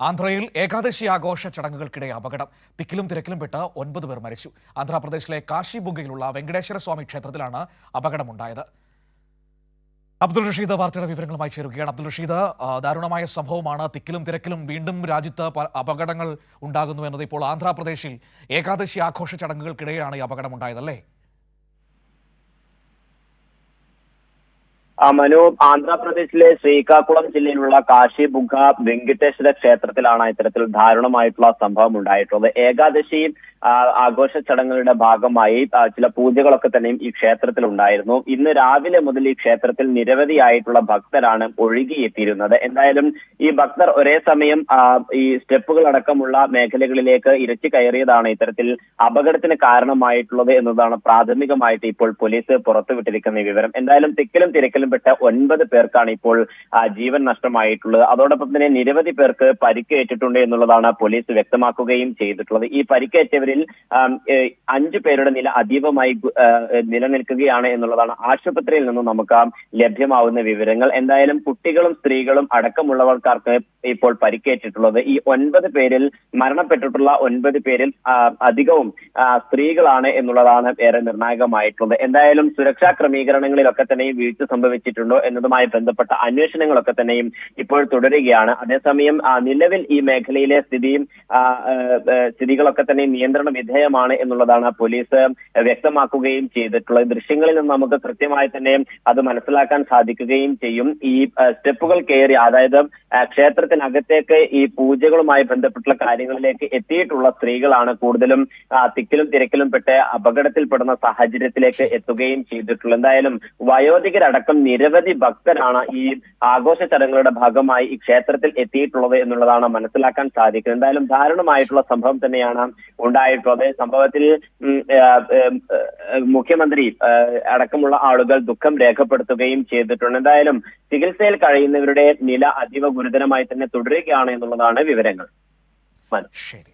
ആന്ധ്രയിൽ ഏകാദശി ആഘോഷ ചടങ്ങുകൾക്കിടെ അപകടം. തിക്കിലും തിരക്കിലും പെട്ട് 9 പേർ മരിച്ചു. ആന്ധ്രാപ്രദേശിലെ കാശിബുഗയിലുള്ള വെങ്കടേശ്വര സ്വാമി ക്ഷേത്രത്തിലാണ് അപകടമുണ്ടായത്. അബ്ദുൾ റഷീദ് വാർത്തയുടെ വിവരങ്ങളുമായി ചേരുകയാണ്. അബ്ദുൾ റഷീദ്, ദാരുണമായ സംഭവമാണ്. തിക്കിലും തിരക്കിലും വീണ്ടും രാജ്യത്ത് അപകടങ്ങൾ ഉണ്ടാകുന്നു എന്നത്. ഇപ്പോൾ ആന്ധ്രാപ്രദേശിൽ ഏകാദശി ആഘോഷ ചടങ്ങുകൾക്കിടെയാണ് ഈ അപകടമുണ്ടായതല്ലേ? മനു, ആന്ധ്രാപ്രദേശിലെ ശ്രീകാകുളം ജില്ലയിലുള്ള കാശിബുഗ വെങ്കടേശ്വര ക്ഷേത്രത്തിലാണ് ഇത്തരത്തിൽ ദാരുണമായിട്ടുള്ള സംഭവം ഉണ്ടായിട്ടുള്ളത്. ഏകാദശി ആഘോഷ ചടങ്ങുകളുടെ ഭാഗമായി ചില പൂജകളൊക്കെ തന്നെയും ഈ ക്ഷേത്രത്തിൽ ഉണ്ടായിരുന്നു. ഇന്ന് രാവിലെ മുതൽ ഈ ക്ഷേത്രത്തിൽ നിരവധിയായിട്ടുള്ള ഭക്തരാണ് ഒഴുകിയെത്തിയിരുന്നത്. എന്തായാലും ഈ ഭക്തർ ഒരേ സമയം ഈ സ്റ്റെപ്പുകൾ അടക്കമുള്ള മേഖലകളിലേക്ക് ഇരച്ചു കയറിയതാണ് ഇത്തരത്തിൽ അപകടത്തിന് കാരണമായിട്ടുള്ളത് എന്നതാണ് പ്രാഥമികമായിട്ട് ഇപ്പോൾ പോലീസ് പുറത്തുവിട്ടിരിക്കുന്ന വിവരം. എന്തായാലും തിക്കിലും തിരക്കിലും പെട്ട 9 പേർക്കാണ് ഇപ്പോൾ ജീവൻ നഷ്ടമായിട്ടുള്ളത്. അതോടൊപ്പം തന്നെ നിരവധി പേർക്ക് പരിക്കേറ്റിട്ടുണ്ട് എന്നുള്ളതാണ് പോലീസ് വ്യക്തമാക്കുകയും ചെയ്തിട്ടുള്ളത്. ഈ പരിക്കേറ്റവരിൽ 5 പേരുടെ നില അതീവമായി നിലനിൽക്കുകയാണ് എന്നുള്ളതാണ് ആശുപത്രിയിൽ നിന്ന് നമുക്ക് ലഭ്യമാവുന്ന വിവരങ്ങൾ. എന്തായാലും കുട്ടികളും സ്ത്രീകളും അടക്കമുള്ളവർക്കാർക്ക് ഇപ്പോൾ പരിക്കേറ്റിട്ടുള്ളത്. ഈ 9 പേരിൽ മരണപ്പെട്ടിട്ടുള്ള 9 പേരിൽ അധികവും സ്ത്രീകളാണ് എന്നുള്ളതാണ് ഏറെ നിർണായകമായിട്ടുള്ളത്. എന്തായാലും സുരക്ഷാ ക്രമീകരണങ്ങളിലൊക്കെ തന്നെയും വീഴ്ച സംഭവിച്ചിട്ടുണ്ടോ എന്നതുമായി ബന്ധപ്പെട്ട അന്വേഷണങ്ങളൊക്കെ തന്നെയും ഇപ്പോൾ തുടരുകയാണ്. അതേസമയം നിലവിൽ ഈ മേഖലയിലെ സ്ഥിതികളൊക്കെ തന്നെ നിയന്ത്രണ വിധേയമാണ് എന്നുള്ളതാണ് പോലീസ് വ്യക്തമാക്കുകയും ചെയ്തിട്ടുള്ളത്. ദൃശ്യങ്ങളിൽ നിന്ന് നമുക്ക് കൃത്യമായി തന്നെ അത് മനസ്സിലാക്കാൻ സാധിക്കുകയും ചെയ്യും. ഈ സ്റ്റെപ്പുകൾ കയറി, അതായത് ക്ഷേത്രത്തിനകത്തേക്ക് ഈ പൂജകളുമായി ബന്ധപ്പെട്ടുള്ള കാര്യങ്ങളിലേക്ക് എത്തിയിട്ടുള്ള സ്ത്രീകളാണ് കൂടുതലും തിക്കിലും തിരക്കിലും പെട്ട് അപകടത്തിൽപ്പെടുന്ന സാഹചര്യത്തിലേക്ക് എത്തുകയും ചെയ്തിട്ടുള്ളത്. എന്തായാലും വയോധികരടക്കം നിരവധി ഭക്തരാണ് ഈ ആഘോഷ ചടങ്ങുകളുടെ ഭാഗമായി ഈ ക്ഷേത്രത്തിൽ എത്തിയിട്ടുള്ളത് എന്നുള്ളതാണ് മനസ്സിലാക്കാൻ സാധിക്കുന്നത്. എന്തായാലും ദാരുണമായിട്ടുള്ള സംഭവം തന്നെയാണ് ഉണ്ടായിട്ടുള്ളത്. സംഭവത്തിൽ മുഖ്യമന്ത്രി അടക്കമുള്ള ആളുകൾ ദുഃഖം രേഖപ്പെടുത്തുകയും ചെയ്തിട്ടുണ്ട്. എന്തായാലും ചികിത്സയിൽ കഴിയുന്നവരുടെ നില അതീവ ഗുരുതരമായി തന്നെ തുടരുകയാണ് എന്നുള്ളതാണ് വിവരങ്ങൾ. ശരി.